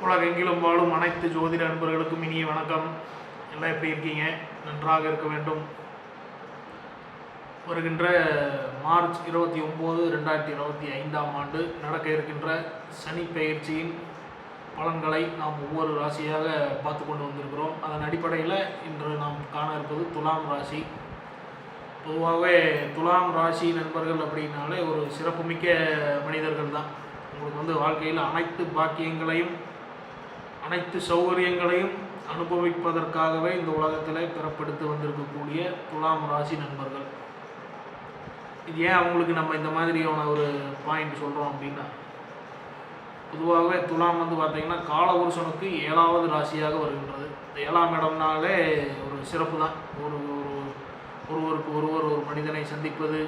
உலகெங்கிலும் வாழும் அனைத்து ஜோதிட அன்பர்களுக்கும் இனிய வணக்கம். எல்லாம் எப்படி இருக்கீங்க? நன்றாக இருக்க வேண்டும். வருகின்ற மார்ச் 29, 2025 நடக்க இருக்கின்ற சனி பெயர்ச்சியின் பலன்களை நாம் ஒவ்வொரு ராசியாக பார்த்து கொண்டு வந்திருக்கிறோம். அதன் அடிப்படையில் இன்று நாம் காண இருப்பது துலாம் ராசி. பொதுவாகவே துலாம் ராசி நண்பர்கள் அப்படின்னாலே ஒரு சிறப்புமிக்க மனிதர்கள் தான். உங்களுக்கு வாழ்க்கையில் அனைத்து பாக்கியங்களையும் அனைத்து சௌகரியங்களையும் அனுபவிப்பதற்காகவே இந்த உலகத்தில் பிறப்பெடுத்து வந்திருக்கக்கூடிய துலாம் ராசி நண்பர்கள். இது ஏன் அவங்களுக்கு நம்ம இந்த மாதிரியான ஒரு பாயிண்ட் சொல்கிறோம் அப்படின்னா, பொதுவாகவே துலாம் பார்த்திங்கன்னா காலபுருஷனுக்கு 7வது ராசியாக வருகின்றது. இந்த 7ஆம் இடம்னாலே ஒரு சிறப்பு தான். ஒருவருக்கு ஒருவர் ஒரு மனிதனை சந்திப்பது,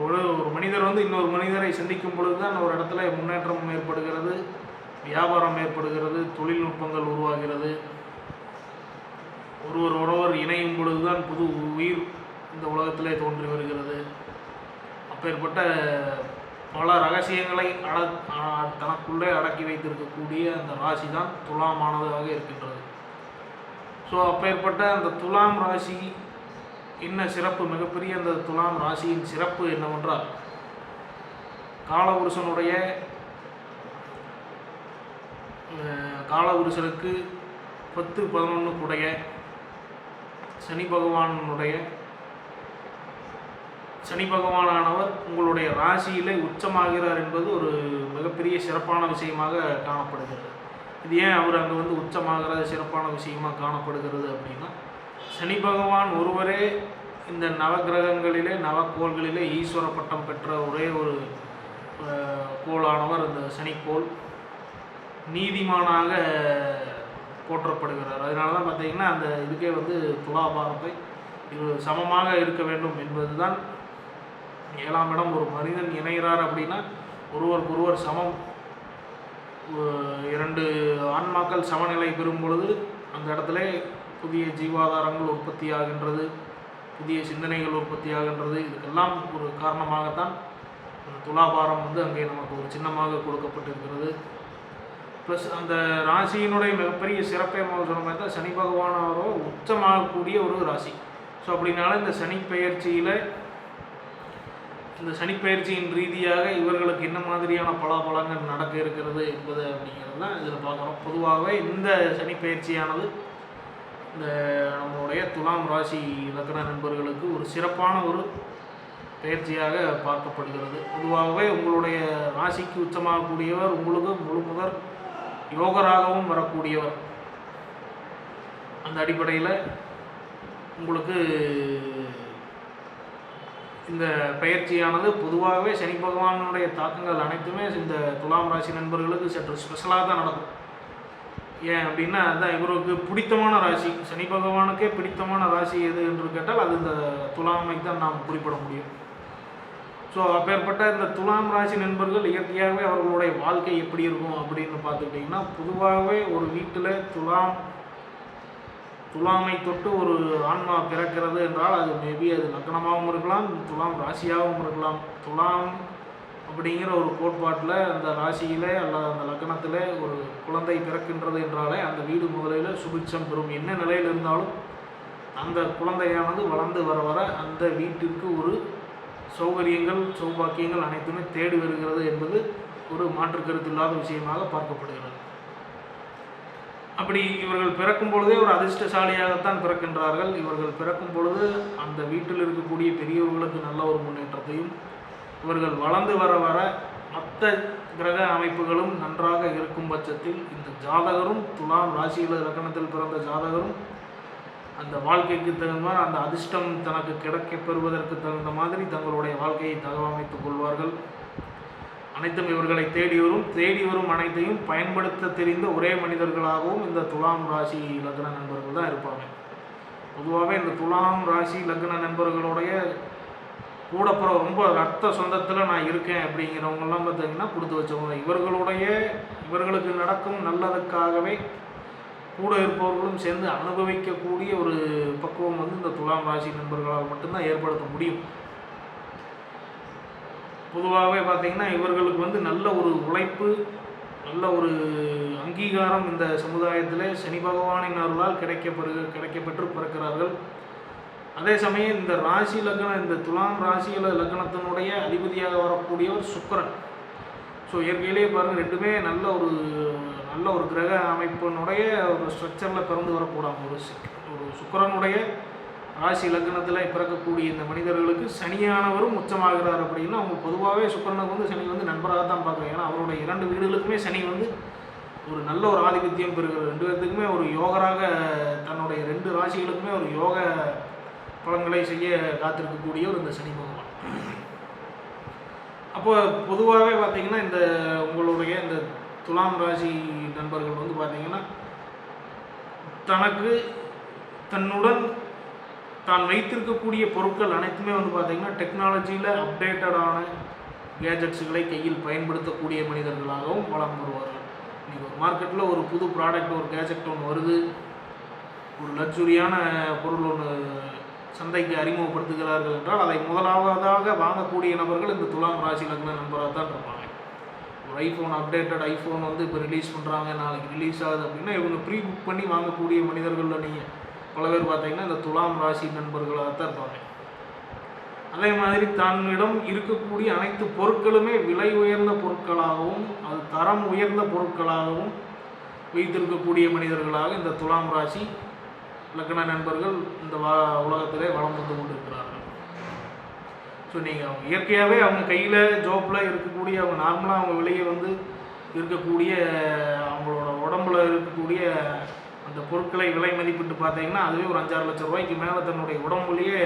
ஒரு மனிதர் இன்னொரு மனிதரை சந்திக்கும் பொழுது தான் ஒரு இடத்துல முன்னேற்றம் ஏற்படுகிறது, வியாபாரம் ஏற்படுகிறது, தொழில்நுட்பங்கள் உருவாகிறது. ஒருவர் இணையும் பொழுதுதான் புது உயிர் இந்த உலகத்திலே தோன்றி வருகிறது. அப்பேற்பட்ட பல ரகசியங்களை தனக்குள்ளே அடக்கி வைத்திருக்கக்கூடிய அந்த ராசி தான் துலாமானதாக இருக்கின்றது. ஸோ அப்பேற்பட்ட அந்த துலாம் ராசி என்ன சிறப்பு? மிகப்பெரிய அந்த துலாம் ராசியின் சிறப்பு என்னவென்றால், காலபுருஷனுக்கு 10, 11 கூடைய சனி பகவானானவர் உங்களுடைய ராசியிலே உச்சமாகிறார் என்பது ஒரு மிகப்பெரிய சிறப்பான விஷயமாக காணப்படுகிறது. இது ஏன் அவர் அங்கே உச்சமாகிறது சிறப்பான விஷயமாக காணப்படுகிறது அப்படின்னா, சனி பகவான் ஒருவரே இந்த நவகிரகங்களிலே நவக்கோள்களிலே ஈஸ்வர பட்டம் பெற்ற ஒரே ஒரு கோளானவர் இந்த சனிக்கோள். நீதிமானாக போற்றப்படுகிறார். அதனால தான் பார்த்திங்கன்னா அந்த இதுக்கே துலாபாரத்தை இது சமமாக இருக்க வேண்டும் என்பது தான் 7ஆம் இடம். ஒரு மனிதன் இணைகிறார் அப்படின்னா ஒருவருக்கொருவர் சமம். 2 ஆன்மாக்கள் சமநிலை பெறும் பொழுது அந்த இடத்துல புதிய ஜீவாதாரங்கள் உற்பத்தி ஆகின்றது, புதிய சிந்தனைகள் உற்பத்தி ஆகின்றது. இதுக்கெல்லாம் ஒரு காரணமாகத்தான் துலாபாரம் அங்கே நமக்கு ஒரு சின்னமாக கொடுக்கப்பட்டிருக்கிறது. ப்ளஸ் அந்த ராசியினுடைய மிகப்பெரிய சிறப்பை சொன்ன மாதிரி தான் சனி பகவானவரோ உச்சமாகக்கூடிய ஒரு ராசி. ஸோ அப்படின்னால இந்த சனிப்பெயர்ச்சியின் ரீதியாக இவர்களுக்கு என்ன மாதிரியான பலாபலங்கள் நடக்க இருக்கிறது என்பது அப்படிங்கிறது தான் இதில் பார்க்குறோம். பொதுவாகவே இந்த சனிப்பெயர்ச்சியானது இந்த நம்மளுடைய துலாம் ராசி லக்ன நண்பர்களுக்கு ஒரு சிறப்பான ஒரு பயிற்சியாக பார்க்கப்படுகிறது. பொதுவாகவே உங்களுடைய ராசிக்கு உச்சமாகக்கூடியவர் உங்களுக்கு முழுமுதற் யோகராகவும் வரக்கூடியவர். அந்த அடிப்படையில் உங்களுக்கு இந்த பயிற்சியானது பொதுவாகவே சனி பகவானுடைய தாக்கங்கள் அனைத்துமே இந்த துலாம் ராசி நண்பர்களுக்கு சற்று ஸ்பெஷலாக தான் நடக்கும். ஏன் அப்படின்னா, அதுதான் இவருக்கு பிடித்தமான ராசி. சனி பகவானுக்கே பிடித்தமான ராசி எது என்று கேட்டால் அது இந்த துலாமை தான் நாம் குறிப்பிட முடியும். ஸோ அப்பேற்பட்ட இந்த துலாம் ராசி நண்பர்கள் இயற்கையாகவே அவர்களுடைய வாழ்க்கை எப்படி இருக்கும் அப்படின்னு பார்த்துக்கிட்டிங்கன்னா, பொதுவாகவே ஒரு வீட்டில் துலாமை தொட்டு ஒரு ஆன்மா பிறக்கிறது என்றால் அது மேபி அது லக்னமாகவும் இருக்கலாம், துலாம் ராசியாகவும் இருக்கலாம். துலாம் அப்படிங்கிற ஒரு கோட்பாட்டில் அந்த ராசியில் அல்லது அந்த லக்னத்தில் ஒரு குழந்தை பிறக்கின்றது என்றாலே அந்த வீடு முதலில் சுபிட்சம் பெறும். என்ன நிலையில் இருந்தாலும் அந்த குழந்தையானது வளர்ந்து வர அந்த வீட்டிற்கு ஒரு சௌகரியங்கள் சௌபாக்கியங்கள் அனைத்துமே தேடி வருகிறது என்பது ஒரு மாற்று கருத்து இல்லாத விஷயமாக பார்க்கப்படுகிறது. அப்படி இவர்கள் பிறக்கும் பொழுதே ஒரு அதிர்ஷ்டசாலியாகத்தான் பிறக்கின்றார்கள். இவர்கள் பிறக்கும் பொழுது அந்த வீட்டில் இருக்கக்கூடிய பெரியவர்களுக்கு நல்ல ஒரு முன்னேற்றத்தையும், இவர்கள் வளர்ந்து வர மற்ற கிரக அமைப்புகளும் நன்றாக இருக்கும் பட்சத்தில் இந்த ஜாதகரும் துலாம் ராசியில் லக்னத்தில் பிறந்த ஜாதகரும் அந்த வாழ்க்கைக்கு தகுந்த மாதிரி அந்த அதிர்ஷ்டம் தனக்கு கிடைக்க பெறுவதற்கு தகுந்த மாதிரி தங்களுடைய வாழ்க்கையை தகவமைத்துக் கொள்வார்கள். அனைத்தும் இவர்களை தேடி வரும் அனைத்தையும் பயன்படுத்த தெரிந்த ஒரே மனிதர்களாகவும் இந்த துலாம் ராசி லக்ன நண்பர்கள் தான் இருப்பாங்க. பொதுவாகவே இந்த துலாம் ராசி லக்ன நண்பர்களுடைய கூடப்புற ரொம்ப ரத்த சொந்தத்தில் நான் இருக்கேன் அப்படிங்கிறவங்கெல்லாம் பார்த்திங்கன்னா கொடுத்து வச்சவங்க. இவர்களுக்கு நடக்கும் நல்லதுக்காகவே கூட இருப்பவர்களும் சேர்ந்து அனுபவிக்கக்கூடிய ஒரு பக்குவம் இந்த துலாம் ராசி நண்பர்களால் மட்டும்தான் ஏற்படுத்த முடியும். பொதுவாகவே பார்த்திங்கன்னா இவர்களுக்கு நல்ல ஒரு உழைப்பு, நல்ல ஒரு அங்கீகாரம் இந்த சமுதாயத்தில் சனி பகவானின் அருளால் கிடைக்கப்பெற்று பிறக்கிறார்கள். அதே சமயம் இந்த ராசி லக்னம், இந்த துலாம் ராசியில் லக்னத்தினுடைய அதிபதியாக வரக்கூடியவர் சுக்கிரன். ஸோ இயற்கையிலேயே பாருங்கள், ரெண்டுமே நல்ல ஒரு கிரக அமைப்பினுடைய ஒரு ஸ்ட்ரக்சரில் பிறந்து வரக்கூடாது. ஒரு சுக்கிரனுடைய ராசி லக்னத்தில் பிறக்கக்கூடிய இந்த மனிதர்களுக்கு சனியானவரும் உச்சமாகிறார் அப்படின்னா அவங்க பொதுவாகவே சுக்கிரனுக்கு வந்து சனி வந்து நண்பராக தான் பார்க்குறேன். ஏன்னா அவருடைய 2 வீடுகளுக்குமே சனி வந்து ஒரு நல்ல ஒரு ஆதிபத்தியம் பெறுகிறது. 2 பேர்த்துக்குமே ஒரு யோகராக, தன்னுடைய 2 ராசிகளுக்குமே ஒரு யோக பலன்களை செய்ய காத்திருக்கக்கூடியவர் இந்த சனி பகவான். அப்போ பொதுவாகவே பார்த்திங்கன்னா இந்த உங்களுடைய இந்த துலாம் ராசி நண்பர்கள் வந்து பார்த்திங்கன்னா தன்னுடன் தான் வைத்திருக்கக்கூடிய பொருட்கள் அனைத்துமே வந்து பார்த்திங்கன்னா டெக்னாலஜியில் அப்டேட்டடான கேஜெட்ஸுகளை கையில் பயன்படுத்தக்கூடிய மனிதர்களாகவும் வளம் வருவார்கள். இன்றைக்கி ஒரு மார்க்கெட்டில் ஒரு புது ப்ராடக்ட், ஒரு கேஜெட் ஒன்று வருது, ஒரு லக்ஸுரியான பொருள் ஒன்று சந்தைக்கு அறிமுகப்படுத்துகிறார்கள் என்றால் அதை முதலாவதாக வாங்கக்கூடிய நபர்கள் இந்த துலாம் ராசி லக்ன நண்பராக தான் இருப்பாங்க. ஒரு அப்டேட்டட் ஐஃபோன் வந்து இப்போ ரிலீஸ் பண்ணுறாங்க, நாளைக்கு ரிலீஸ் ஆகுது அப்படின்னா இவங்க ப்ரீ புக் பண்ணி வாங்கக்கூடிய மனிதர்களில் நீங்கள் பல பேர் பார்த்தீங்கன்னா இந்த துலாம் ராசி நண்பர்களாக தான் இருப்பாங்க. அதே மாதிரி தன்னிடம் இருக்கக்கூடிய அனைத்து பொருட்களுமே விலை உயர்ந்த பொருட்களாகவும் அது தரம் உயர்ந்த பொருட்களாகவும் வைத்திருக்கக்கூடிய மனிதர்களாக இந்த துலாம் ராசி லக்ன நண்பர்கள் இந்த உலகத்திலே வளம் வந்து கொண்டிருக்கிறார்கள். ஸோ நீங்கள் அவங்க இயற்கையாகவே அவங்க கையில் ஜோப்பில் இருக்கக்கூடிய அவங்க நார்மலாக அவங்க வெளியே வந்து இருக்கக்கூடிய அவங்களோட உடம்புல இருக்கக்கூடிய அந்த பொருட்களை விலை மதிப்பிட்டு பார்த்தீங்கன்னா அதுவே ஒரு 5-6 லட்சம் ரூபாய்க்கு மேலே தன்னுடைய உடம்புலேயே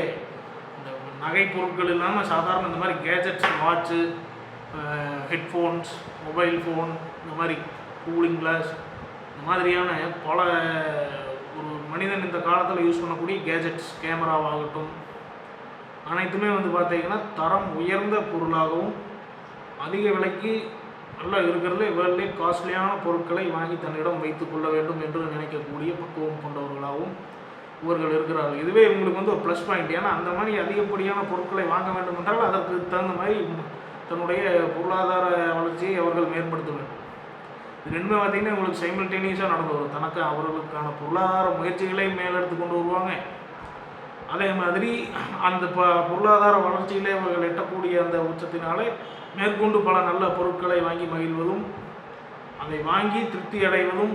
இந்த நகை பொருட்கள் இல்லாமல் சாதாரண இந்த மாதிரி gadgets, watch, headphones, mobile phone, இந்த மாதிரி கூலிங் கிளாஸ், இந்த மாதிரியான பல ஒரு மனிதன் இந்த காலத்தில் யூஸ் பண்ணக்கூடிய கேஜெட்ஸ், கேமராவாகட்டும் அனைத்துமே வந்து பார்த்திங்கன்னா தரம் உயர்ந்த பொருளாகவும் அதிக விலைக்கு நல்லா இருக்கிறதுலே வேர்ல்ட்லே காஸ்ட்லியான பொருட்களை வாங்கி தன்னிடம் வைத்துக் கொள்ள வேண்டும் என்று நினைக்கக்கூடிய பக்குவம் கொண்டவர்களாகவும் இவர்கள் இருக்கிறார்கள். இதுவே இவங்களுக்கு வந்து ஒரு ப்ளஸ் பாயிண்ட். ஏன்னா அந்த மாதிரி அதிகப்படியான பொருட்களை வாங்க வேண்டும் என்றால் அதற்கு தகுந்த மாதிரி தன்னுடைய பொருளாதார வளர்ச்சியை அவர்கள் மேம்படுத்த வேண்டும். இது ரெண்டுமே பார்த்திங்கன்னா இவங்களுக்கு சைமல்டேனியஸாக நடந்து வரும். தனக்கு அவர்களுக்கான பொருளாதார முயற்சிகளை மேலெடுத்து கொண்டு வருவாங்க. அதே மாதிரி அந்த பொருளாதார வளர்ச்சியிலே அவர்கள் எட்டக்கூடிய அந்த உச்சத்தினாலே மேற்கொண்டு பல நல்ல பொருட்களை வாங்கி மகிழ்வதும் அதை வாங்கி திருப்தி அடைவதும்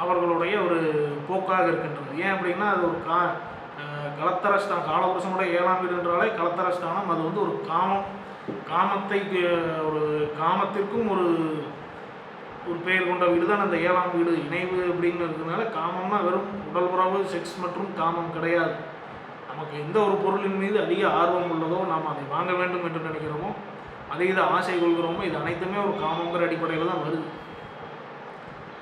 அவர்களுடைய ஒரு போக்காக இருக்கின்றது. ஏன் அப்படின்னா அது ஒரு கலத்தரஸ்தானம், காலபுருஷனுடைய 7ஆம் வீடு என்றாலே கலத்தரஸ்தானம். அது வந்து ஒரு காமத்திற்கும் ஒரு பெயர் கொண்ட வீடு தான் அந்த 7ஆம் வீடு. இணைவு அப்படின்னு இருக்கிறதுனால காமம்னா வெறும் உடல் உறவு, செக்ஸ் மற்றும் காமம் கிடையாது. நமக்கு எந்த ஒரு பொருளின் மீது அதிக ஆர்வம் உள்ளதோ, நாம் அதை வாங்க வேண்டும் என்று நினைக்கிறோமோ, அதீத ஆசை கொள்கிறோமோ, இது அனைத்துமே ஒரு காமங்கிற அடிப்படையில் தான் வருது.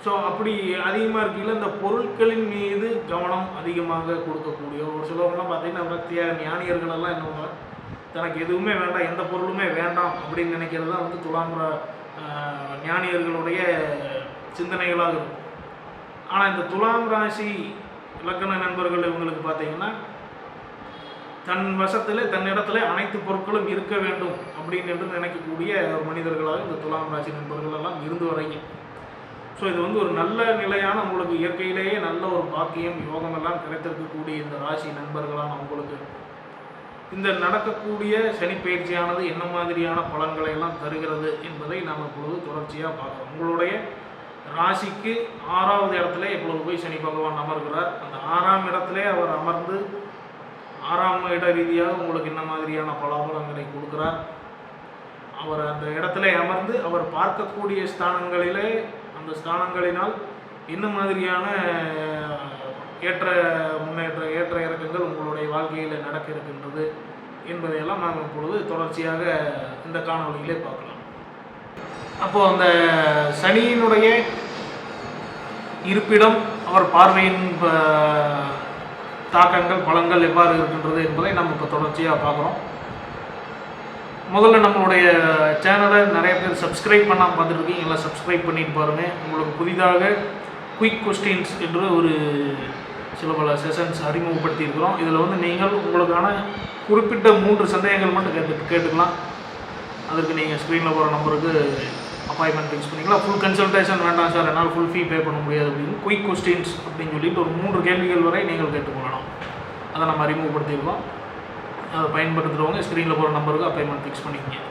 ஸோ அப்படி அதிகமாக இருக்கையில் இந்த பொருட்களின் மீது கவனம் அதிகமாக கொடுக்கக்கூடிய ஒரு சிலவங்களாம் பார்த்திங்கன்னா விரக்தியாக ஞானியர்களெல்லாம் என்ன பண்ணுவாங்க, தனக்கு எதுவுமே வேண்டாம், எந்த பொருளுமே வேண்டாம் அப்படின்னு நினைக்கிறது தான் வந்து துலாம் ஞானியர்களுடைய சிந்தனைகளாக இருக்கும். ஆனால் இந்த துலாம் ராசி இலக்கண நண்பர்கள் இவங்களுக்கு பார்த்திங்கன்னா தன் வசத்தில் தன்னிடத்துல அனைத்து பொருட்களும் இருக்க வேண்டும் அப்படின்னு என்று நினைக்கக்கூடிய ஒரு மனிதர்களாக இந்த துலாம் ராசி நண்பர்கள் எல்லாம் இருந்து வரைங்க. ஸோ இது வந்து ஒரு நல்ல நிலையான உங்களுக்கு இயற்கையிலேயே நல்ல ஒரு பாக்கியம், யோகம் எல்லாம் கிடைத்திருக்கக்கூடிய இந்த ராசி நண்பர்களான உங்களுக்கு இந்த நடக்கக்கூடிய சனிப்பயிற்சியானது என்ன மாதிரியான பலன்களை எல்லாம் தருகிறது என்பதை நாம் இப்பொழுது தொடர்ச்சியாக பார்க்குறோம். உங்களுடைய ராசிக்கு 6வது இடத்துல இப்பொழுது போய் சனி பகவான் அமர்கிறார். அந்த 6ஆம் இடத்துல அவர் அமர்ந்து 6ஆம் இட ரீதியாக உங்களுக்கு என்ன மாதிரியான பலாபலங்களை கொடுக்கிறார். அவர் அந்த இடத்துல அமர்ந்து அவர் பார்க்கக்கூடிய ஸ்தானங்களிலே அந்த ஸ்தானங்களினால் என்ன மாதிரியான ஏற்ற இறக்கங்கள் உங்களுடைய வாழ்க்கையில் நடக்க இருக்கின்றது என்பதையெல்லாம் நாம் இப்பொழுது தொடர்ச்சியாக இந்த காணொலியிலே பார்க்கலாம். அப்போது அந்த சனியினுடைய இருப்பிடம், அவர் பார்வையின் தாக்கங்கள், பலன்கள் எவ்வாறு இருக்கின்றது என்பதை நம்ம இப்போ தொடர்ச்சியாக பார்க்குறோம். முதல்ல நம்மளுடைய சேனலை நிறைய பேர் சப்ஸ்கிரைப் பண்ணாமல் பார்த்துருக்கீங்க, எல்லாம் சப்ஸ்கிரைப் பண்ணிட்டு பாருங்கள். உங்களுக்கு புதிதாக குயிக் கொஸ்டின்ஸ் என்று ஒரு சில பல செஷன்ஸ் அறிமுகப்படுத்தியிருக்கிறோம். இதில் வந்து நீங்கள் உங்களுக்கான குறிப்பிட்ட 3 சந்தேகங்கள் மட்டும் கேட்டுக்கலாம். அதற்கு நீங்கள் ஸ்க்ரீனில் போகிற நம்பருக்கு அப்பாயின்மெண்ட் ஃபிக்ஸ் பண்ணிக்கலாம். ஃபுல் கன்சல்டேஷன் வேண்டாம் சார், என்னால் ஃபுல் ஃபீ பே பண்ண முடியாது அப்படின்னு குயிக் கொஸ்டின்ஸ் அப்படின்னு சொல்லிட்டு ஒரு 3 கேள்விகள் வரை நீங்கள் கேட்டுக்கொள்ளலாம். அதை நம்ம அறிமுகப்படுத்தியிருக்கோம். அதை பயன்படுத்துகிறவங்க ஸ்க்ரீனில் போகிற நம்பருக்கு அப்பாயின்மெண்ட் ஃபிக்ஸ் பண்ணிக்கங்க.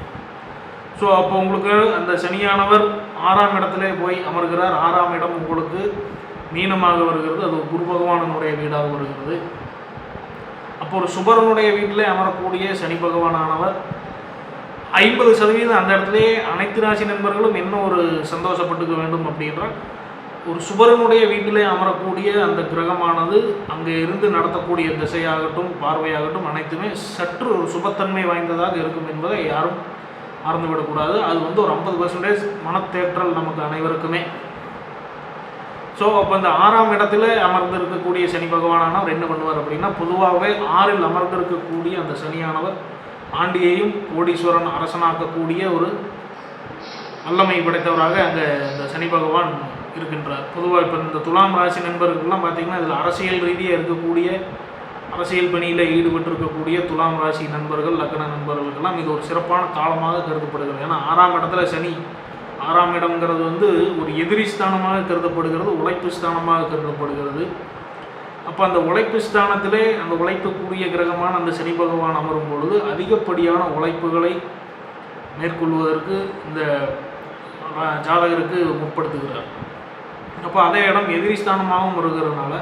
ஸோ அப்போ உங்களுக்கு அந்த சனியானவர் 6ஆம் இடத்துல போய் அமர்கிறார். 6ஆம் இடம் உங்களுக்கு மீனமாக வருகிறது, அது குரு பகவானுடைய வீடாக வருகிறது. அப்போ ஒரு சுபரனுடைய வீட்டிலே அமரக்கூடிய சனி பகவானானவர் 50% அந்த இடத்துலேயே அனைத்து ராசி நண்பர்களும் என்ன ஒரு சந்தோஷப்பட்டுக்க வேண்டும் அப்படின்றால், ஒரு சுபரனுடைய வீட்டிலே அமரக்கூடிய அந்த கிரகமானது அங்கே இருந்து நடத்தக்கூடிய திசையாகட்டும் பார்வையாகட்டும் அனைத்துமே சற்று ஒரு சுபத்தன்மை வாய்ந்ததாக இருக்கும் என்பதை யாரும் மறந்துவிடக்கூடாது. அது வந்து ஒரு 50% மனத்தேற்றல் நமக்கு அனைவருக்குமே. ஸோ அப்போ இந்த 6ஆம் இடத்துல அமர்ந்திருக்கக்கூடிய சனி பகவானானவர் என்ன பண்ணுவார் அப்படின்னா, பொதுவாகவே 6இல் அமர்ந்திருக்கக்கூடிய அந்த சனியானவர் ஆண்டியையும் கோடீஸ்வரன் அரசனாக்கக்கூடிய ஒரு வல்லமை படைத்தவராக அங்கே இந்த சனி பகவான் இருக்கின்றார். பொதுவாக இப்போ இந்த துலாம் ராசி நண்பர்கள்லாம் பார்த்திங்கன்னா இதில் அரசியல் ரீதியாக இருக்கக்கூடிய அரசியல் பணியில் ஈடுபட்டிருக்கக்கூடிய துலாம் ராசி நண்பர்கள் லக்ன நண்பர்களுக்கெல்லாம் இது ஒரு சிறப்பான காலமாக கருதப்படுகிறது. ஏன்னா 6ஆம் இடத்துல சனி, 6ஆம் இடம்ங்கிறது வந்து ஒரு எதிரி ஸ்தானமாக கருதப்படுகிறது, உழைப்பு ஸ்தானமாக கருதப்படுகிறது. அப்போ அந்த உழைப்பு ஸ்தானத்திலே அந்த உழைப்புக்குரிய கிரகமான அந்த சனி பகவான் அமரும் பொழுது அதிகப்படியான உழைப்புகளை மேற்கொள்வதற்கு இந்த ஜாதகருக்கு முற்படுத்துகிறார். அப்போ அதே இடம் எதிரி ஸ்தானமாகவும் வருகிறதுனால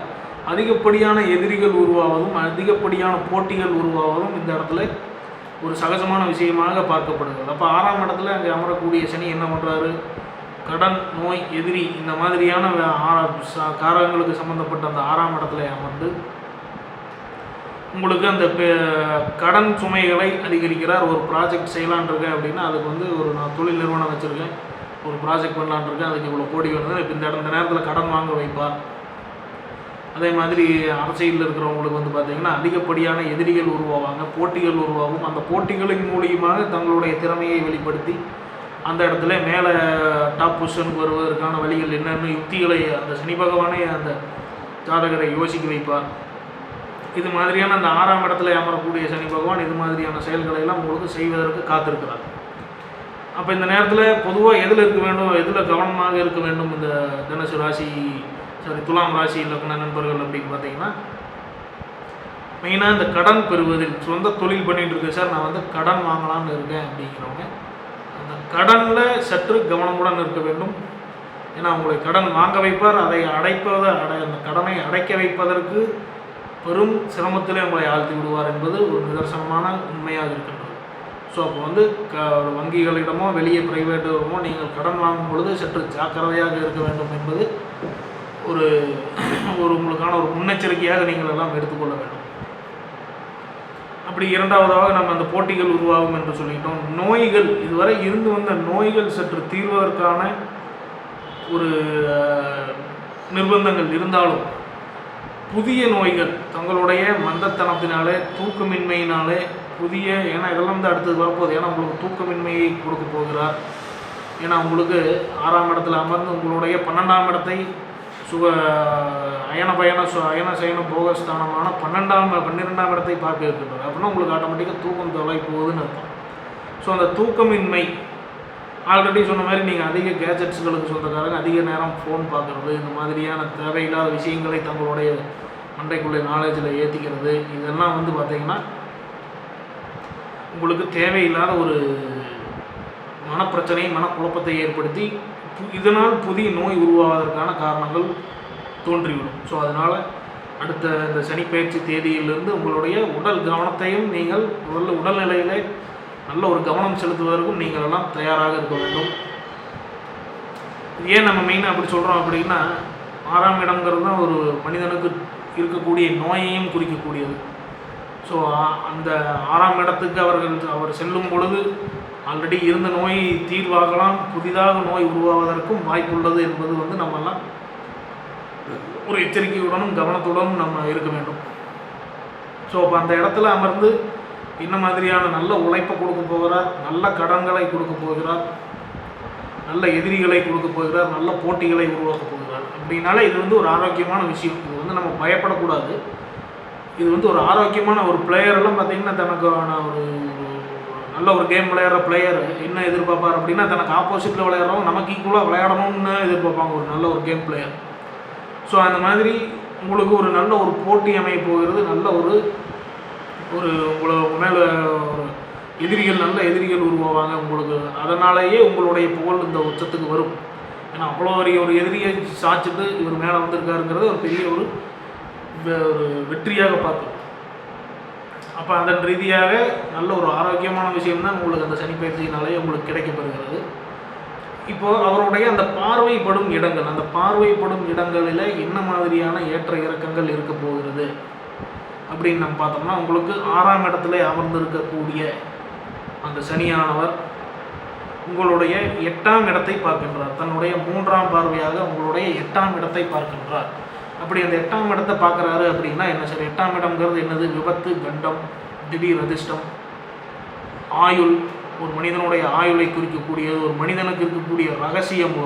அதிகப்படியான எதிரிகள் உருவாவதும் அதிகப்படியான போட்டிகள் உருவாவதும் இந்த இடத்துல ஒரு சகஜமான விஷயமாக பார்க்கப்படுகிறது. அப்போ 6ஆம் இடத்துல அங்கே அமரக்கூடிய சனி என்ன பண்ணுறாரு, கடன், நோய், எதிரி இந்த மாதிரியான காரகங்களுக்கு சம்மந்தப்பட்ட அந்த 6ஆம் இடத்துல அமர்ந்து உங்களுக்கு அந்த கடன் சுமைகளை அதிகரிக்கிறார். ஒரு ப்ராஜெக்ட் செய்யலான் இருக்கேன் அப்படின்னா அதுக்கு வந்து நான் தொழில் நிறுவனம் வச்சுருக்கேன், ஒரு ப்ராஜெக்ட் பண்ணலான் இருக்கேன், அதுக்கு இவ்வளோ கோடி வருது, இப்போ இந்த நேரத்தில் கடன் வாங்க வைப்பார். அதே மாதிரி அரசியலில் இருக்கிறவங்களுக்கு வந்து பார்த்திங்கன்னா அதிகப்படியான எதிரிகள் உருவாவாங்க, போட்டிகள் உருவாகும். அந்த போட்டிகளின் மூலியமாக தங்களுடைய திறமையை வெளிப்படுத்தி அந்த இடத்துல மேலே டாப் பொசிஷனுக்கு வருவதற்கான வழிகள் என்னென்ன யுக்திகளை அந்த சனி பகவானே அந்த ஜாதகரை யோசிக்க வைப்பார். இது மாதிரியான அந்த 6ஆம் இடத்துல அமரக்கூடிய சனி பகவான் இது மாதிரியான செயல்களை எல்லாம் உங்களுக்கு செய்வதற்கு காத்திருக்கிறார். அப்போ இந்த நேரத்தில் பொதுவாக எதில் இருக்க வேண்டும், எதில் கவனமாக இருக்க வேண்டும் இந்த தனுசு ராசி துலாம் ராசி லக்ன நண்பர்கள் அப்படின்னு பார்த்தீங்கன்னா, மெயினாக இந்த கடன் பெறுவதில் சொந்த தொழில் பண்ணிகிட்டு இருக்கேன் சார், நான் வந்து கடன் வாங்கலான்னு இருக்கேன் அப்படிங்கிறவங்க அந்த கடனில் சற்று கவனமுடன் இருக்க வேண்டும். ஏன்னா உங்களை கடன் வாங்க வைப்பார், அதை அந்த கடனை அடைக்க வைப்பதற்கு பெரும் சிரமத்திலே உங்களை ஆழ்த்தி விடுவார் என்பது ஒரு நிதர்சனமான உண்மையாக இருக்கின்றது. ஸோ அப்போ வந்து வங்கிகளிடமோ வெளியே பிரைவேட்டிடமோ நீங்கள் கடன் வாங்கும் பொழுது சற்று ஜாக்கிரதையாக இருக்க வேண்டும் என்பது ஒரு உங்களுக்கான ஒரு முன்னெச்சரிக்கையாக நீங்கள் எல்லாம் எடுத்துக்கொள்ள வேண்டும். அப்படி இரண்டாவதாக நம்ம அந்த போட்டிகள் உருவாகும் என்று சொல்லிட்டோம். நோய்கள், இதுவரை இருந்து வந்த நோய்கள் சற்று தீர்வதற்கான ஒரு நிர்பந்தங்கள் இருந்தாலும் புதிய நோய்கள் தங்களுடைய மந்தத்தனத்தினாலே தூக்கமின்மையினாலே ஏன்னா இதெல்லாம் வந்து அடுத்தது வரப்போகுது. ஏன்னா உங்களுக்கு தூக்கமின்மையை கொடுக்க போகிறார். ஏன்னா உங்களுக்கு 6ஆம் இடத்துல அமர்ந்து உங்களுடைய 12ஆம் இடத்தை அயன சயன போகஸ்தானமான 12ஆம் இடத்தை பார்க்க இருக்கின்றது. அப்படின்னா உங்களுக்கு ஆட்டோமேட்டிக்காக தூக்கம் தொலை போகுதுன்னு அர்த்தம். ஸோ அந்த தூக்கமின்மை ஆல்ரெடி சொன்ன மாதிரி நீங்கள் அதிக கேஜெட்ஸுகளுக்கு சொந்தக்காரங்க, அதிக நேரம் ஃபோன் பார்க்குறது, இந்த மாதிரியான தேவையில்லாத விஷயங்களை தங்களுடைய மண்டைக்குள்ளே நாலேஜில் ஏற்றிக்கிறது, இதெல்லாம் வந்து பார்த்திங்கன்னா உங்களுக்கு தேவையில்லாத ஒரு மனப்பிரச்சனை மனக்குழப்பத்தை ஏற்படுத்தி இதனால் புதிய நோய் உருவாவதற்கான காரணங்கள் தோன்றிவிடும். ஸோ அதனால் அடுத்த இந்த சனிப்பெயர்ச்சி தேதியிலிருந்து உங்களுடைய உடல் கவனத்தையும் நீங்கள் உடல்நிலையிலே நல்ல ஒரு கவனம் செலுத்துவதற்கும் நீங்கள் எல்லாம் தயாராக இருக்க வேண்டும். ஏன் நம்ம மெயினாக அப்படி சொல்கிறோம் அப்படின்னா, 6ஆம் இடம்ங்கிறது தான் ஒரு மனிதனுக்கு இருக்கக்கூடிய நோயையும் குறிக்கக்கூடியது. ஸோ அந்த 6ஆம் இடத்துக்கு அவர் செல்லும் பொழுது ஆல்ரெடி இருந்த நோய் தீர்வாகலாம், புதிதாக நோய் உருவாவதற்கும் வாய்ப்புள்ளது என்பது வந்து நம்மெல்லாம் ஒரு எச்சரிக்கையுடனும் கவனத்துடனும் நம்ம இருக்க வேண்டும். ஸோ அப்போ அந்த இடத்துல அமர்ந்து என்ன மாதிரியான நல்ல உழைப்பை கொடுக்க போகிறார், நல்ல கடன்களை கொடுக்க போகிறார், நல்ல எதிரிகளை கொடுக்க போகிறார், நல்ல போட்டிகளை உருவாக்க போகிறார் அப்படின்னாலே இது வந்து ஒரு ஆரோக்கியமான விஷயம். இது வந்து நம்ம பயப்படக்கூடாது. இது வந்து ஒரு ஆரோக்கியமான ஒரு பிளேயரெல்லாம் பார்த்திங்கன்னா தனக்கான ஒரு நல்ல ஒரு கேம் விளையாடுற பிளேயர் என்ன எதிர்பார்ப்பார் அப்படின்னா, தனக்கு ஆப்போசிட்டில் விளையாடுறவங்க நமக்கு ஈக்குவலாக விளையாடணும்னு எதிர்பார்ப்பாங்க ஒரு நல்ல ஒரு கேம் பிளேயர். ஸோ அந்த மாதிரி உங்களுக்கு ஒரு நல்ல ஒரு போட்டி அமைய போகிறது. நல்ல ஒரு ஒரு உங்களை மேலே ஒரு நல்ல எதிரிகள் உருவாவாங்க உங்களுக்கு. அதனாலேயே உங்களுடைய புகழ் இந்த உச்சத்துக்கு வரும். ஏன்னா அவ்வளோ ஒரு எதிரியை சாய்ச்சிட்டு இவர் மேலே வந்திருக்காருங்கிறது ஒரு பெரிய ஒரு வெற்றியாக பார்க்கும். அப்போ அதன் ரீதியாக நல்ல ஒரு ஆரோக்கியமான விஷயம்தான் உங்களுக்கு அந்த சனிப்பயிற்சியினாலே உங்களுக்கு கிடைக்கப்பெறுகிறது. இப்போது அவருடைய அந்த பார்வைப்படும் இடங்கள், அந்த பார்வைப்படும் இடங்களில் என்ன மாதிரியான ஏற்ற இறக்கங்கள் இருக்க போகிறது அப்படின்னு நம்ம பார்த்தோம்னா, உங்களுக்கு 6ஆம் இடத்துல அமர்ந்திருக்கக்கூடிய அந்த சனியானவர் உங்களுடைய 8ஆம் இடத்தை பார்க்கின்றார். தன்னுடைய 3ஆம் பார்வையாக உங்களுடைய 8ஆம் இடத்தை பார்க்கின்றார். அப்படி அந்த 8ஆம் இடத்தை பார்க்குறாரு அப்படின்னா என்ன சார்? 8ஆம் இடம்ங்கிறது என்னது? விபத்து, கண்டம், திடீர் அதிர்ஷ்டம், ஆயுள், ஒரு மனிதனுடைய ஆயுளை குறிக்கக்கூடியது, ஒரு மனிதனுக்கு இருக்கக்கூடிய ரகசியம்.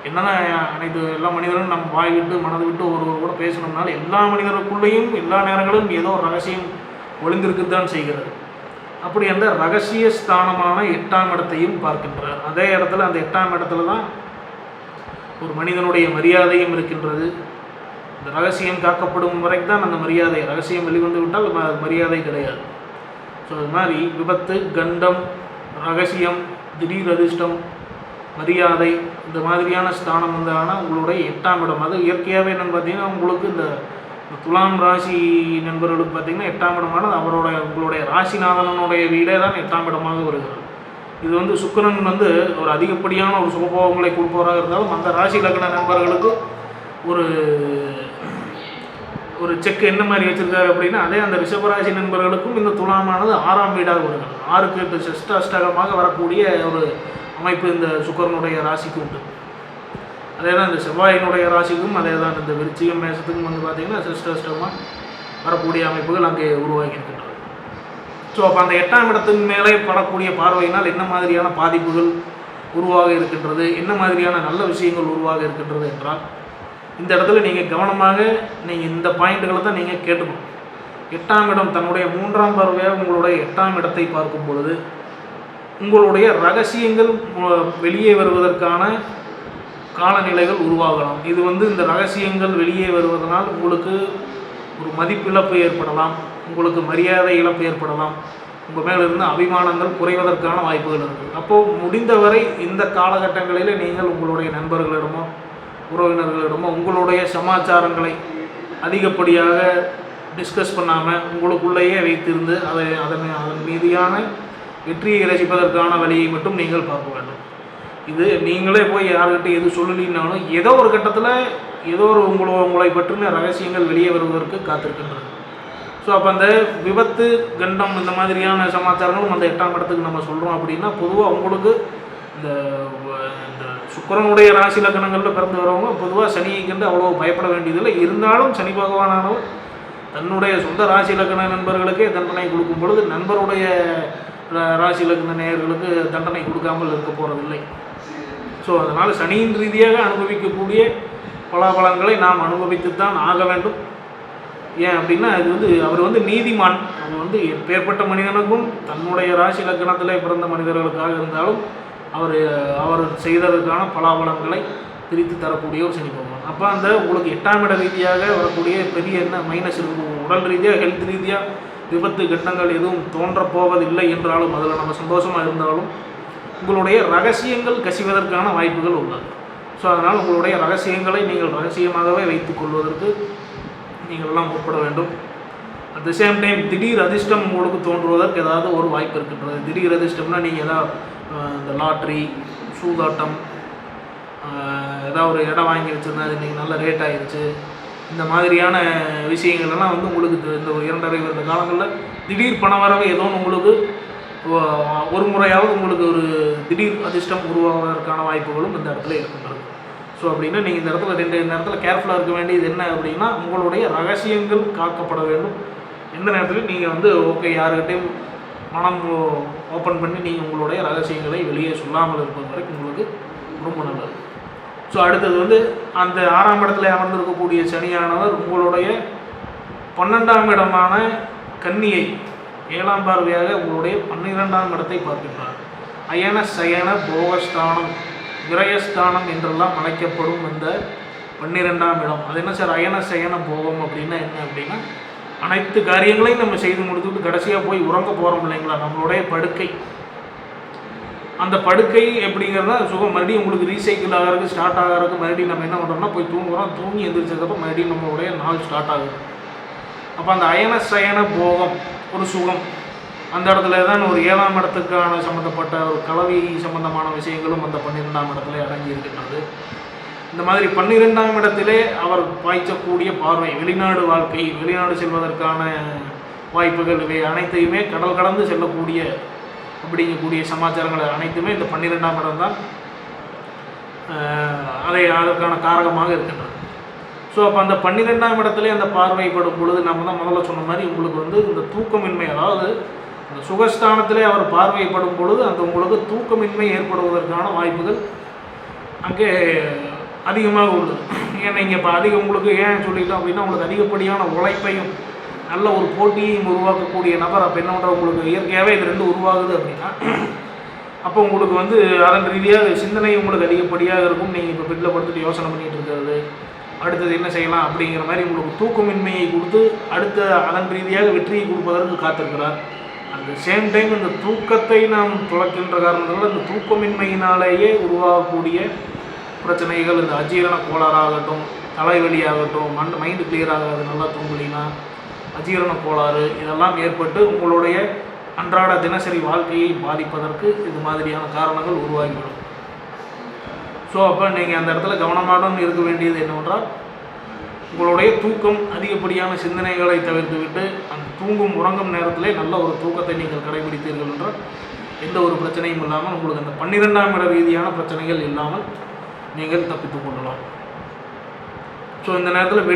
என்னென்னா அனைத்து எல்லா மனிதர்களும் நம்ம வாய் விட்டு மனது விட்டு ஒருவர் கூட பேசணும்னால எல்லா மனிதர்களுக்குள்ளேயும் எல்லா நேரங்களும் ஏதோ ஒரு ரகசியம் ஒளிந்திருக்குத்தான் செய்கிறது. அப்படி அந்த ரகசிய ஸ்தானமான 8ஆம் இடத்தையும் பார்க்கின்றார். அதே இடத்துல அந்த 8ஆம் இடத்துல தான் ஒரு மனிதனுடைய மரியாதையும் இருக்கின்றது. இந்த ரகசியம் காக்கப்படும் வரைக்கும் தான் அந்த மரியாதை. ரகசியம் வெளிவந்து விட்டால் மரியாதை கிடையாது. ஸோ அது மாதிரி விபத்து, கண்டம், ரகசியம், திடீர் அதிர்ஷ்டம், மரியாதை, இந்த மாதிரியான ஸ்தானம் வந்து ஆனால் உங்களுடைய 8ஆம் இடம். அது இயற்கையாகவே என்னென்னு பார்த்தீங்கன்னா, உங்களுக்கு இந்த துலாம் ராசி நண்பர்களுக்கு பார்த்திங்கன்னா 8ஆம் இடமானது உங்களுடைய ராசிநாதனுடைய வீடே தான் 8ஆம் இடமாக வருகிறது. இது வந்து சுக்கிரன் வந்து ஒரு அதிகப்படியான ஒரு சுகபோகங்களை கொடுப்பவராக இருந்தாலும் அந்த ராசி லக்ன நண்பர்களுக்கு ஒரு செக் என்ன மாதிரி வச்சுருக்காரு அப்படின்னா, அதே அந்த ரிஷபராசி நண்பர்களுக்கும் இந்த துலாமானது 6ஆம் வீடாக வருகிறது. 6க்கு 8 அஷ்டகமாக வரக்கூடிய ஒரு அமைப்பு இந்த சுக்கிரனுடைய ராசிக்கு உண்டு. அதே தான் இந்த செவ்வாயினுடைய ராசிக்கும் அதே தான் இந்த விருச்சிகம் மேசத்துக்கும் வந்து பார்த்திங்கன்னா அஷ்டகமாக வரக்கூடிய அமைப்புகள் அங்கே உருவாகி இருக்கின்றன. ஸோ அப்போ அந்த 8ஆம் இடத்துக்கு மேலே படக்கூடிய பார்வையினால் என்ன மாதிரியான பாதிப்புகள் உருவாக இருக்கின்றது, என்ன மாதிரியான நல்ல விஷயங்கள் உருவாக இருக்கின்றது என்றால், இந்த இடத்துல நீங்கள் கவனமாக நீங்கள் இந்த பாயிண்ட்டுகளை தான் நீங்கள் கேட்டுக்கணும். 8ஆம் இடம் தன்னுடைய 3ஆம் பார்வையாக உங்களுடைய 8ஆம் இடத்தை பார்க்கும் பொழுது உங்களுடைய ரகசியங்கள் வெளியே வருவதற்கான காலநிலைகள் உருவாகலாம். இது வந்து இந்த ரகசியங்கள் வெளியே வருவதனால் உங்களுக்கு ஒரு மதிப்பிழப்பு ஏற்படலாம், உங்களுக்கு மரியாதை இழப்பு ஏற்படலாம், உங்கள் மேலே இருந்து அபிமானங்கள் குறைவதற்கான வாய்ப்புகள் இருக்குது. அப்போது முடிந்தவரை இந்த காலகட்டங்களில் நீங்கள் உங்களுடைய நண்பர்களிடமோ உறவினர்களிடமோ உங்களுடைய சமாச்சாரங்களை அதிகப்படியாக டிஸ்கஸ் பண்ணாமல் உங்களுக்குள்ளேயே வைத்திருந்து அதன் மீதியான வெற்றியை ரசிப்பதற்கான வழியை மட்டும் நீங்கள் பார்க்க வேண்டும். இது நீங்களே போய் யார்கிட்ட எது சொல்லலினாலும் ஏதோ ஒரு கட்டத்தில் ஏதோ ஒரு உங்களை பற்றின ரகசியங்கள் வெளியே வருவதற்கு காத்திருக்கின்றது. ஸோ அப்போ அந்த விபத்து, கண்டம், இந்த மாதிரியான சமாச்சாரங்களும் அந்த 8ஆம் இடத்துக்கு நம்ம சொல்கிறோம் அப்படின்னா, பொதுவாக உங்களுக்கு இந்த சுக்கிரனுடைய ராசி லக்னங்களில் பிறந்து வரவங்க பொதுவாக சனியை கண்டு அவ்வளோ பயப்பட வேண்டியதில்லை. இருந்தாலும் சனி பகவானானவர் தன்னுடைய சொந்த ராசி லக்ன நண்பர்களுக்கே தண்டனை கொடுக்கும் பொழுது நண்பருடைய ராசி லக்ன நேயர்களுக்கு தண்டனை கொடுக்காமல் இருக்க போகிறதில்லை. ஸோ அதனால் சனியின் ரீதியாக அனுபவிக்கக்கூடிய பலாபலங்களை நாம் அனுபவித்துத்தான் ஆக வேண்டும். ஏன் அப்படின்னா இது வந்து அவர் வந்து நீதிமான். அவர் வந்து எப்பேற்பட்ட மனிதனுக்கும் தன்னுடைய ராசி லக்னத்தில் பிறந்த மனிதர்களுக்காக இருந்தாலும் அவர் செய்ததற்கான பலாபலங்களை பிரித்து தரக்கூடிய ஒரு சனி பகவான். அப்போ அந்த உங்களுக்கு 8ஆம் இட ரீதியாக வரக்கூடிய பெரிய என்ன மைனஸ் இருக்கும், உடல் ரீதியாக ஹெல்த் ரீதியாக விபத்து கட்டங்கள் எதுவும் தோன்றப்போவதில்லை என்றாலும் அதில் நம்ம சந்தோஷமாக இருந்தாலும் உங்களுடைய ரகசியங்கள் கசிவதற்கான வாய்ப்புகள் உள்ளது. ஸோ அதனால் உங்களுடைய ரகசியங்களை நீங்கள் ரகசியமாகவே வைத்துக் கொள்வதற்கு நீங்கள் எல்லாம் முற்பட வேண்டும். அட் த சேம் டைம் திடீர் அதிர்ஷ்டம் உங்களுக்கு தோன்றுவதற்கு ஏதாவது ஒரு வாய்ப்பு இருக்கின்றது. திடீர் அதிர்ஷ்டம்னா நீங்கள் ஏதாவது இந்த லாட்ரி, சூதாட்டம், ஏதாவது ஒரு இடம் வாங்கி வச்சுருந்தா அது இன்றைக்கி நல்ல ரேட் ஆகிடுச்சு, இந்த மாதிரியான விஷயங்கள்லாம் வந்து உங்களுக்கு இந்த 2.5 வருட காலங்களில் திடீர் பண வரவு ஏதோ உங்களுக்கு ஒரு முறையாவது உங்களுக்கு ஒரு திடீர் அதிர்ஷ்டம் உருவாவதற்கான வாய்ப்புகளும் இந்த இடத்துல இருக்கின்றது. ஸோ அப்படின்னா நீங்கள் இந்த இடத்துல கேர்ஃபுல்லாக இருக்க வேண்டியது என்ன அப்படின்னா, உங்களுடைய ரகசியங்கள் காக்கப்பட வேண்டும். எந்த நேரத்தில் நீங்கள் வந்து ஓகே யாருக்கிட்டையும் மனம் ஓப்பன் பண்ணி நீங்கள் உங்களுடைய ரகசியங்களை வெளியே சொல்லாமல் இருப்பது வரைக்கும் உங்களுக்கு ரொம்ப நல்லது. ஸோ அடுத்தது வந்து அந்த 6ஆம் இடத்துல அமர்ந்திருக்கக்கூடிய சனியானவர் உங்களுடைய 12ஆம் இடமான கன்னியை 7ஆம் பார்வையாக உங்களுடைய 12ஆம் இடத்தை பார்க்கின்றார். அயன சயன போகஸ்தானம் விரயஸ்தானம் என்றெல்லாம் அழைக்கப்படும் இந்த 12ஆம் இடம். அது என்ன சார் அயன சயன போகம் அப்படின்னா என்ன அப்படின்னா, அனைத்து காரியங்களையும் நம்ம செய்து முடிச்சுட்டு கடைசியாக போய் உறங்க போகிறோம் இல்லைங்களா, நம்மளுடைய படுக்கை. அந்த படுக்கை எப்படிங்கிறத சுகம் மறுபடியும் உங்களுக்கு ரீசைக்கிள் ஆகிறதுக்கு ஸ்டார்ட் ஆகிறதுக்கு மறுபடியும் நம்ம என்ன பண்ணுறோம்னா போய் தூங்குகிறோம். தூங்கி எந்திரிச்சதுக்கப்புறம் மறுபடியும் நம்மளுடைய நாள் ஸ்டார்ட் ஆகுது. அப்போ அந்த அயன சயன போகம் ஒரு சுகம், அந்த இடத்துல தான் ஒரு 7ஆம் இடத்துக்கான சம்மந்தப்பட்ட ஒரு கலவை சம்பந்தமான விஷயங்களும் அந்த 12ஆம் இடத்துல அடங்கி இருக்கின்றது. இந்த மாதிரி 12ஆம் இடத்திலே அவர் பாய்ச்சக்கூடிய பார்வை, வெளிநாடு வாழ்க்கை, வெளிநாடு செல்வதற்கான வாய்ப்புகள், இவை அனைத்தையுமே கடல் கடந்து செல்லக்கூடிய அப்படிங்கக்கூடிய சமாச்சாரங்கள் அனைத்துமே இந்த 12ஆம் இடம் தான் அதற்கான காரகமாக இருக்கின்றது. ஸோ அப்போ அந்த 12ஆம் இடத்துல அந்த பார்வைப்படும் பொழுது நம்ம தான் முதல்ல சொன்ன மாதிரி உங்களுக்கு வந்து இந்த தூக்கமின்மை, அதாவது அந்த சுகஸ்தானத்திலே அவர் பார்வைப்படும் பொழுது அந்த உங்களுக்கு தூக்கமின்மை ஏற்படுவதற்கான வாய்ப்புகள் அங்கே அதிகமாக உள்ளது. ஏன்னா இங்கே இப்போ உங்களுக்கு ஏன் சொல்லிட்டோம் அப்படின்னா, உங்களுக்கு அதிகப்படியான உழைப்பையும் நல்ல ஒரு போட்டியையும் உருவாக்கக்கூடிய நபர் அப்போ என்ன பண்ணுற உங்களுக்கு இயற்கையாகவே இது ரெண்டு உருவாகுது அப்படின்னா, அப்போ உங்களுக்கு வந்து அதன் ரீதியாக சிந்தனை உங்களுக்கு அதிகப்படியாக இருக்கும். நீங்கள் இப்போ பெட்டில் படுத்துட்டு யோசனை பண்ணிகிட்டு இருக்கிறது, அடுத்தது என்ன செய்யலாம் அப்படிங்கிற மாதிரி உங்களுக்கு தூக்கமின்மையை கொடுத்து அடுத்த அதன் ரீதியாக வெற்றியை கொடுப்பதற்கு காத்திருக்கிறார். அந்த சேம் டைம் இந்த தூக்கத்தை நாம் துளக்கின்ற காரணத்தால் இந்த தூக்கமின்மையினாலேயே உருவாகக்கூடிய பிரச்சனைகள், இந்த அஜீரண கோளாறாகட்டும், தலைவலியாகட்டும், மைண்டு கிளியர் ஆகாது, நல்லா தூங்கலினா அஜீரண கோளாறு, இதெல்லாம் ஏற்பட்டு உங்களுடைய அன்றாட தினசரி வாழ்க்கையை பாதிப்பதற்கு இது மாதிரியான காரணங்கள் உருவாகிவிடும். ஸோ அப்போ நீங்கள் அந்த இடத்துல கவனமாக இருக்க வேண்டியது என்னவென்றால், உங்களுடைய தூக்கம் அதிகப்படியான சிந்தனைகளை தவிர்த்துவிட்டு அந்த தூங்கும் உறங்கும் நேரத்திலே நல்ல ஒரு தூக்கத்தை நீங்கள் கடைபிடித்தீர்கள் என்றால் எந்த ஒரு பிரச்சனையும் இல்லாமல் உங்களுக்கு அந்த 12ஆம் இட ரீதியான பிரச்சனைகள் இல்லாமல் நீங்கள் தப்பித்து கொள்ளலாம். ஸோ இந்த நேரத்தில்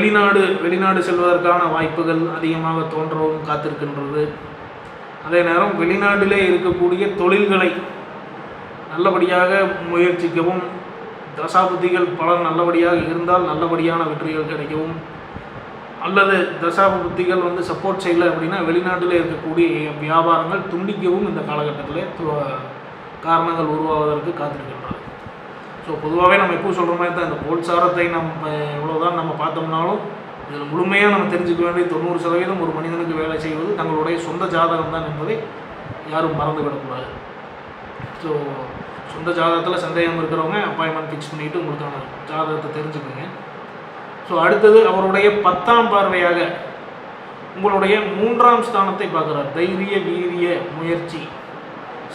வெளிநாடு செல்வதற்கான வாய்ப்புகள் அதிகமாக தோன்றவும் காத்திருக்கின்றது. அதே நேரம் வெளிநாட்டிலே இருக்கக்கூடிய தொழில்களை நல்லபடியாக முயற்சிக்கவும், தசாபுத்திகள் பலன் நல்லபடியாக இருந்தால் நல்லபடியான வெற்றிகள் கிடைக்கவும், அல்லது தசாபுத்திகள் வந்து சப்போர்ட் செய்யலை அப்படின்னா வெளிநாட்டில் இருக்கக்கூடிய வியாபாரங்கள் துண்டிக்கவும் இந்த காலகட்டத்தில் காரணங்கள் உருவாவதற்கு காத்திருக்கின்றன. ஸோ பொதுவாகவே நம்ம எப்போ சொல்கிற மாதிரி தான், இந்த கோல்சாரத்தை நம்ம எவ்வளோதான் நம்ம பார்த்தோம்னாலும் இதில் முழுமையாக நம்ம தெரிஞ்சுக்க வேண்டிய 90% ஒரு மனிதனுக்கு வேலை செய்வது தங்களுடைய சொந்த ஜாதகம் தான் என்பதை யாரும் மறந்துவிடக்கூடாது. ஸோ சொந்த ஜாதகத்தில் சந்தேகம் இருக்கிறவங்க அப்பாயின்மெண்ட் ஃபிக்ஸ் பண்ணிவிட்டு உங்களுக்கான ஜாதகத்தை தெரிஞ்சுக்கோங்க. ஸோ அடுத்தது அவருடைய 10ஆம் பார்வையாக உங்களுடைய 3ஆம் ஸ்தானத்தை பார்க்குறார். தைரிய வீரிய முயற்சி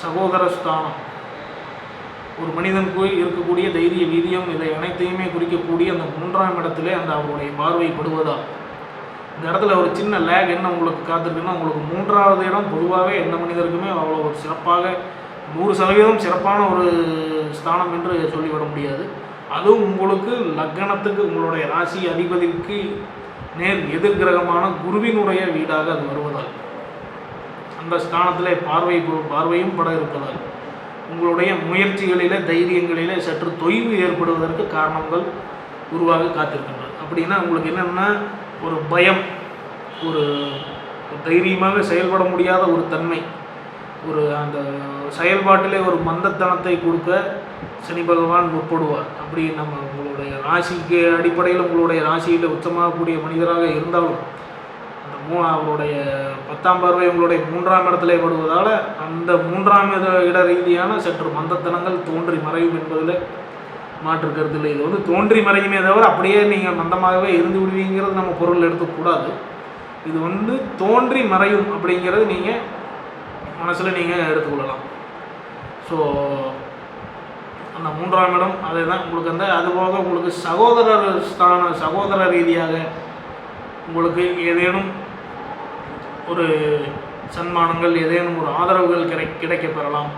சகோதர ஸ்தானம். ஒரு மனிதனுக்கு இருக்கக்கூடிய தைரிய வீரியம் இதை அனைத்தையுமே குறிக்கக்கூடிய அந்த 3ஆம் இடத்துல அந்த அவருடைய பார்வைப்படுவதால் இந்த இடத்துல ஒரு சின்ன லேக் என்ன உங்களுக்கு காத்திருக்குன்னா, உங்களுக்கு 3ஆவது இடம் பொதுவாகவே எந்த மனிதருக்குமே அவ்வளோ ஒரு சிறப்பாக 100% சிறப்பான ஒரு ஸ்தானம் என்று சொல்லிவிட முடியாது. அதுவும் உங்களுக்கு லக்னத்துக்கு உங்களுடைய ராசி அதிபதிக்கு நேர் எதிர்கிரகமான குருவினுடைய வீடாக அது வருவதால் அந்த ஸ்தானத்திலே பார்வையும் பட இருப்பதால் உங்களுடைய முயற்சிகளிலே தைரியங்களிலே சற்று தொய்வு ஏற்படுவதற்கு காரணங்கள் உருவாக காத்திருக்கின்றன. அப்படின்னா உங்களுக்கு என்னென்னா ஒரு பயம், ஒரு தைரியமாக செயல்பட முடியாத ஒரு தன்மை, ஒரு அந்த செயல்பாட்டிலே ஒரு மந்தத்தனத்தை கொடுக்க சனி பகவான் முற்படுவார். அப்படி நம்ம உங்களுடைய ராசிக்கு அடிப்படையில் உங்களுடைய ராசியில் உச்சமாகக்கூடிய மனிதராக இருந்தாலும் அந்த அவருடைய 10ஆம் பார்வை உங்களுடைய 3ஆம் இடத்திலே படுவதால் அந்த 3ஆம் இட ரீதியான சற்று மந்தத்தனங்கள் தோன்றி மறையும் என்பதில் மாற்று கருத்து இல்லை. இது வந்து தோன்றி மறையுமே தவிர அப்படியே நீங்கள் மந்தமாகவே இருந்து விடுவீங்கிறது நம்ம பொருள் எடுத்துக்கூடாது. இது வந்து தோன்றி மறையும் அப்படிங்கிறது நீங்கள் மனசில் நீங்கள் எடுத்துக்கொள்ளலாம். ஸோ அந்த 3ஆம் இடம் அதே தான் உங்களுக்கு அந்த அதுபோக உங்களுக்கு சகோதர ரீதியாக உங்களுக்கு ஏதேனும் ஒரு சன்மானங்கள், ஏதேனும் ஒரு ஆதரவுகள் கிடைக்க பெறலாம்.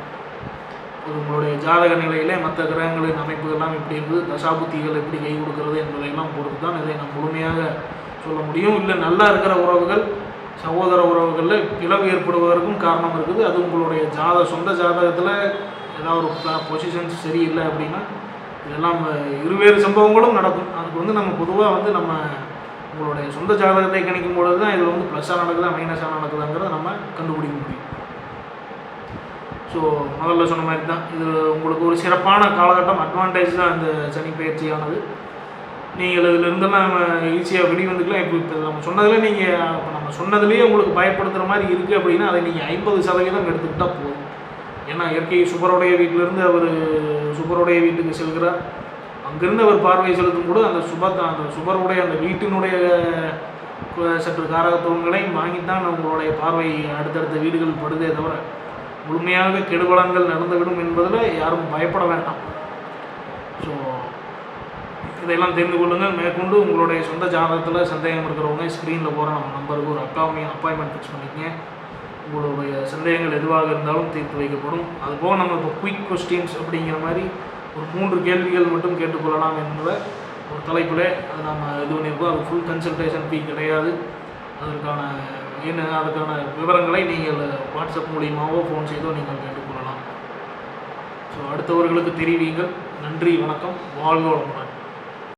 உங்களுடைய ஜாதக நிலையிலே மற்ற கிரகங்களின் அமைப்புகள்லாம் எப்படி இருக்குது, தசாபுத்திகள் எப்படி கை கொடுக்கிறது என்பதையெல்லாம் பொறுத்து தான் இதை நம்ம முழுமையாக சொல்ல முடியும். இல்லை நல்லா இருக்கிற உறவுகள், சகோதர உறவுகளில் பிளவு ஏற்படுவதற்கும் காரணம் இருக்குது. அது உங்களுடைய சொந்த ஜாதகத்தில் ஏதாவது ஒரு பொசிஷன்ஸ் சரியில்லை அப்படின்னா இதெல்லாம் இருவேறு சம்பவங்களும் நடக்கும். அதுக்கு வந்து நம்ம பொதுவாக வந்து நம்ம உங்களுடைய சொந்த ஜாதகத்தை கணிக்கும் பொழுது தான் இதில் வந்து ப்ளஸ்ஸாக நடக்குதா மைனஸாக நடக்குதாங்கிறத நம்ம கண்டுபிடிக்க முடியும். ஸோ முதல்ல சொன்ன மாதிரி தான் இது உங்களுக்கு ஒரு சிறப்பான காலகட்டம், அட்வான்டேஜ் தான் இந்த சனி பயிற்சியானது. நீங்கள் இதிலிருந்தெல்லாம் நம்ம ஈஸியாக வெளிவந்துக்கலாம். இப்போ நம்ம சொன்னதில் நீங்கள் இப்போ நம்ம சொன்னதுலேயே உங்களுக்கு பயப்படுத்துகிற மாதிரி இருக்குது அப்படின்னா அதை நீங்கள் 50% எடுத்துக்கிட்டால் போதும். ஏன்னா இயற்கை சுபருடைய வீட்டிலிருந்து அவர் சுபருடைய வீட்டுக்கு செல்கிறார். அங்கிருந்து அவர் பார்வை செலுத்தும் கூட அந்த சுபருடைய அந்த வீட்டினுடைய சற்று காரகத்துவங்களையும் வாங்கித்தான் உங்களுடைய பார்வை அடுத்தடுத்த வீடுகள் படுதே தவிர முழுமையாக கெடுபலன்கள் நடந்துவிடும் என்பதில் யாரும் பயப்பட வேண்டாம். ஸோ இதையெல்லாம் தெரிந்து கொள்ளுங்கள். மேற்கொண்டு உங்களுடைய சொந்த ஜாதகத்தில் சந்தேகம் இருக்கிறவங்க ஸ்க்ரீனில் போகிற நம்ம நம்பருக்கு ஒரு அப்பாயின்மெண்ட் ஃபிக்ஸ் பண்ணிக்கங்க. உங்களுடைய சந்தேகங்கள் எதுவாக இருந்தாலும் தீர்த்து வைக்கப்படும். அதுபோக நம்ம இப்போ குயிக் கொஸ்டின்ஸ் அப்படிங்கிற மாதிரி ஒரு 3 கேள்விகள் மட்டும் கேட்டுக்கொள்ளலாம் என்பதை ஒரு தலைப்பில் அது நம்ம இது பண்ணியிருக்கோம். அது ஃபுல் கன்சல்டேஷன் ஃபீ கிடையாது. அதுக்கான விவரங்களை நீங்கள் வாட்ஸ்அப் மூலியமாகவோ ஃபோன் செய்தோ நீங்கள் கேட்டுக்கொள்ளலாம். ஸோ அடுத்தவர்களுக்கு தெரிவிங்கள். நன்றி, வணக்கம், வாழ்க வளமுடன்.